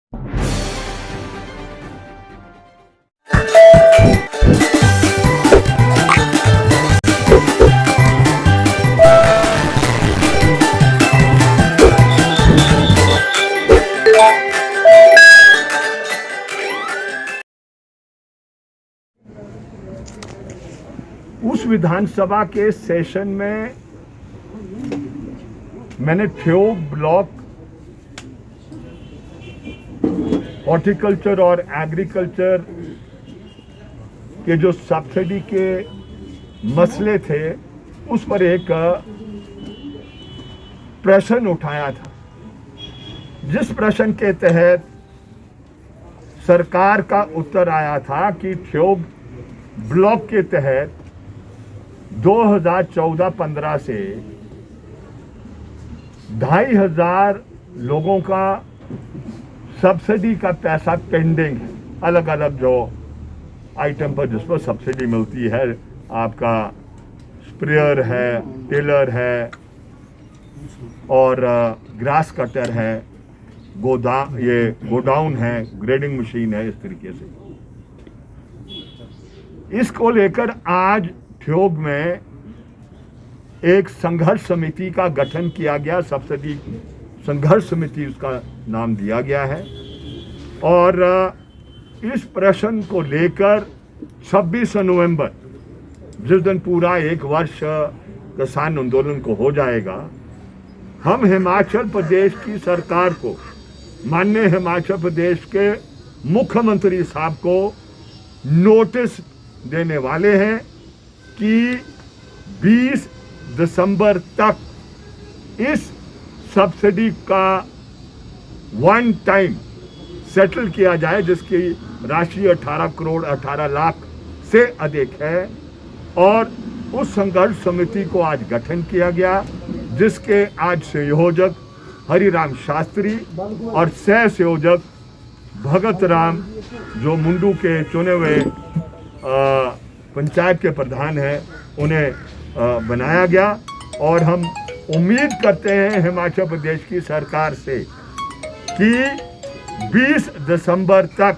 उस विधानसभा के सेशन में मैंने ठियोग ब्लॉक हॉर्टिकल्चर और एग्रीकल्चर के जो सब्सिडी के मसले थे उस पर एक प्रश्न उठाया था, जिस प्रश्न के तहत सरकार का उत्तर आया था कि ठियोग ब्लॉक के तहत 2014-15 से 2500 लोगों का सब्सिडी का पैसा पेंडिंग है। अलग अलग जो आइटम पर जिस पर सब्सिडी मिलती है, आपका स्प्रेयर है, टेलर है और ग्रास कटर है, गोडाउन है, ग्रेडिंग मशीन है। इस तरीके से इसको लेकर आज ठियोग में एक संघर्ष समिति का गठन किया गया। सब्सिडी संघर्ष समिति उसका नाम दिया गया है और इस प्रश्न को लेकर 26 नवंबर, जिस दिन पूरा एक वर्ष किसान आंदोलन को हो जाएगा, हम हिमाचल प्रदेश की सरकार को, माननीय हिमाचल प्रदेश के मुख्यमंत्री साहब को नोटिस देने वाले हैं कि 20 दिसंबर तक इस सब्सिडी का वन टाइम सेटल किया जाए, जिसकी राशि 18 करोड़ 18 लाख से अधिक है। और उस संघर्ष समिति को आज गठन किया गया, जिसके आज संयोजक हरिराम शास्त्री और सह संयोजक भगत राम, जो मुंडू के चुने हुए पंचायत के प्रधान हैं, उन्हें बनाया गया। और हम उम्मीद करते हैं हिमाचल प्रदेश की सरकार से कि 20 दिसंबर तक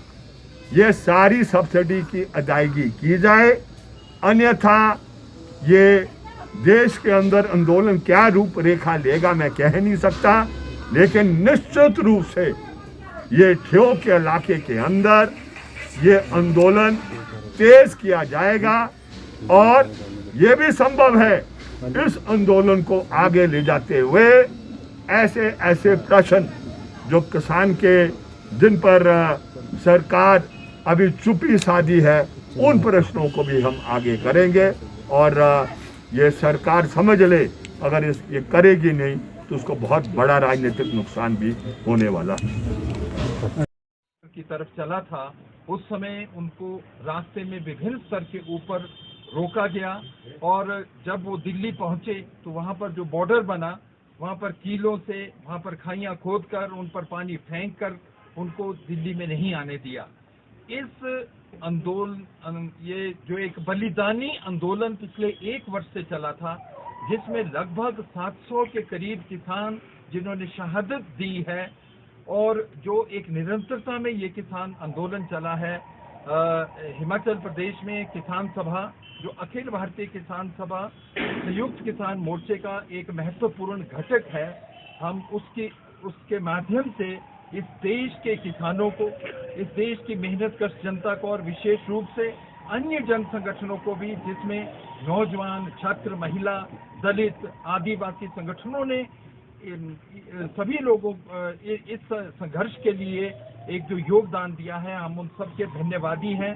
ये सारी सब्सिडी की अदायगी की जाए, अन्यथा ये देश के अंदर आंदोलन क्या रूपरेखा लेगा मैं कह नहीं सकता, लेकिन निश्चित रूप से ये ठियोग के इलाके के अंदर ये आंदोलन तेज किया जाएगा। और ये भी संभव है इस आंदोलन को आगे ले जाते हुए ऐसे ऐसे प्रश्न जो किसान के, जिन पर सरकार अभी चुप्पी साधी है, उन प्रश्नों को भी हम आगे करेंगे। और ये सरकार समझ ले, अगर ये करेगी नहीं तो उसको बहुत बड़ा राजनीतिक नुकसान भी होने वाला की तरफ चला था। उस समय उनको रास्ते में विभिन्न स्तर के ऊपर रोका गया और जब वो दिल्ली पहुंचे तो वहां पर जो बॉर्डर बना, वहां पर कीलों से वहां पर खाइयां खोदकर उन पर पानी फेंक कर उनको दिल्ली में नहीं आने दिया। इस आंदोलन, ये जो एक बलिदानी आंदोलन पिछले एक वर्ष से चला था, जिसमें लगभग 700 के करीब किसान जिन्होंने शहादत दी है, और जो एक निरंतरता में ये किसान आंदोलन चला है। हिमाचल प्रदेश में किसान सभा, जो अखिल भारतीय किसान सभा संयुक्त किसान मोर्चे का एक महत्वपूर्ण घटक है, हम उसके माध्यम से इस देश के किसानों को, इस देश की मेहनतकश जनता को और विशेष रूप से अन्य जन संगठनों को भी, जिसमें नौजवान, छात्र, महिला, दलित, आदिवासी संगठनों ने सभी लोगों इस संघर्ष के लिए एक जो योगदान दिया है, हम उन सबके धन्यवादी हैं।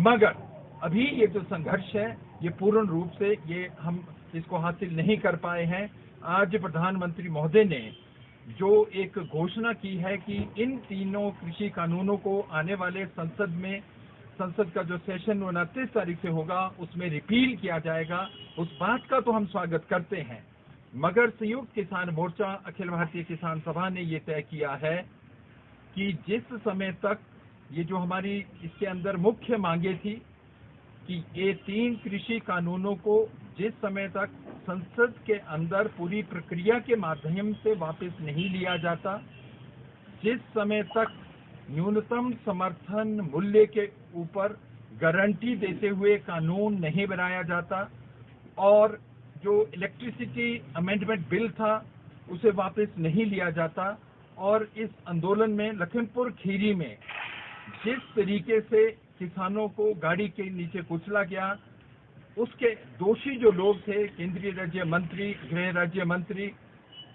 मगर अभी ये जो संघर्ष है, ये पूर्ण रूप से हम इसको हासिल नहीं कर पाए हैं। आज प्रधानमंत्री महोदय ने जो एक घोषणा की है कि इन तीनों कृषि कानूनों को आने वाले संसद का जो सेशन 29 तारीख से होगा, उसमें रिपील किया जाएगा, उस बात का तो हम स्वागत करते हैं। मगर संयुक्त किसान मोर्चा अखिल भारतीय किसान सभा ने ये तय किया है कि जिस समय तक ये जो हमारी इसके अंदर मुख्य मांगे थी कि ये 3 कृषि कानूनों को जिस समय तक संसद के अंदर पूरी प्रक्रिया के माध्यम से वापस नहीं लिया जाता, जिस समय तक न्यूनतम समर्थन मूल्य के ऊपर गारंटी देते हुए कानून नहीं बनाया जाता और जो इलेक्ट्रिसिटी अमेंडमेंट बिल था उसे वापस नहीं लिया जाता। और इस आंदोलन में लखीमपुर खीरी में जिस तरीके से किसानों को गाड़ी के नीचे कुचला गया, उसके दोषी जो लोग थे, केंद्रीय राज्य मंत्री, गृह राज्य मंत्री,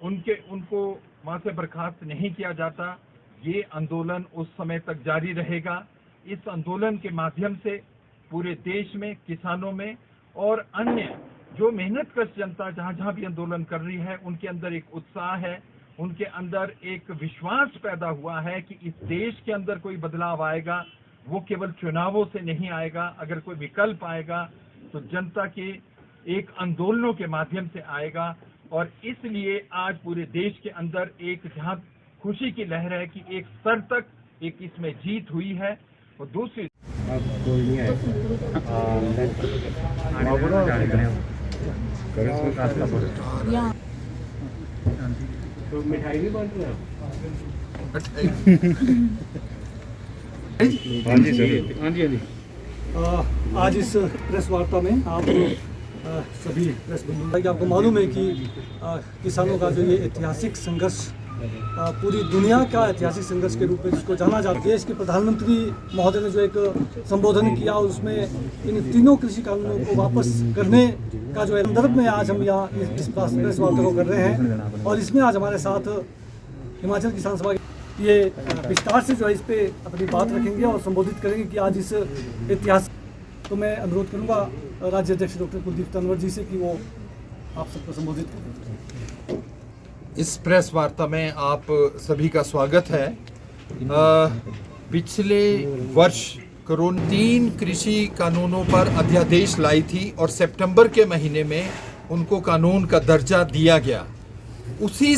उनको वहां से बर्खास्त नहीं किया जाता। ये आंदोलन उस समय तक जारी रहेगा। इस आंदोलन के माध्यम से पूरे देश में किसानों में और अन्य जो मेहनतकश जनता जहां जहां भी आंदोलन कर रही है, उनके अंदर एक उत्साह है, उनके अंदर एक विश्वास पैदा हुआ है कि इस देश के अंदर कोई बदलाव आएगा, वो केवल चुनावों से नहीं आएगा। अगर कोई विकल्प आएगा तो जनता के एक आंदोलनों के माध्यम से आएगा। और इसलिए आज पूरे देश के अंदर एक जहां खुशी की लहर है कि एक स्तर तक एक इसमें जीत हुई है और दूसरी तो मिठाई भी बांट रहे हाँ जी सर, हाँ जी। आज इस प्रेस वार्ता में आप सभी प्रेस बंधु कि आपको मालूम है कि किसानों का जो ये ऐतिहासिक संघर्ष पूरी दुनिया का ऐतिहासिक संघर्ष के रूप में जिसको जाना जाता है, देश के प्रधानमंत्री महोदय ने जो एक संबोधन किया उसमें इन तीनों कृषि कानूनों को वापस करने का जो संदर्भ में आज हम यहाँ इस प्रेस वार्ता को कर रहे हैं। और इसमें आज हमारे साथ हिमाचल किसान सभा ये विस्तार से जो है इस पे अपनी बात रखेंगे और संबोधित करेंगे कि आज इस इतिहास। तो मैं अनुरोध करूंगा राज्य अध्यक्ष डॉक्टर कुलदीप तंवर जी से कि वो आप सबको संबोधित करें। इस प्रेस वार्ता में आप सभी का स्वागत है। पिछले वर्ष कोरोना 3 कृषि कानूनों पर अध्यादेश लाई थी और सितंबर के महीने में उनको कानून का दर्जा दिया गया। उसी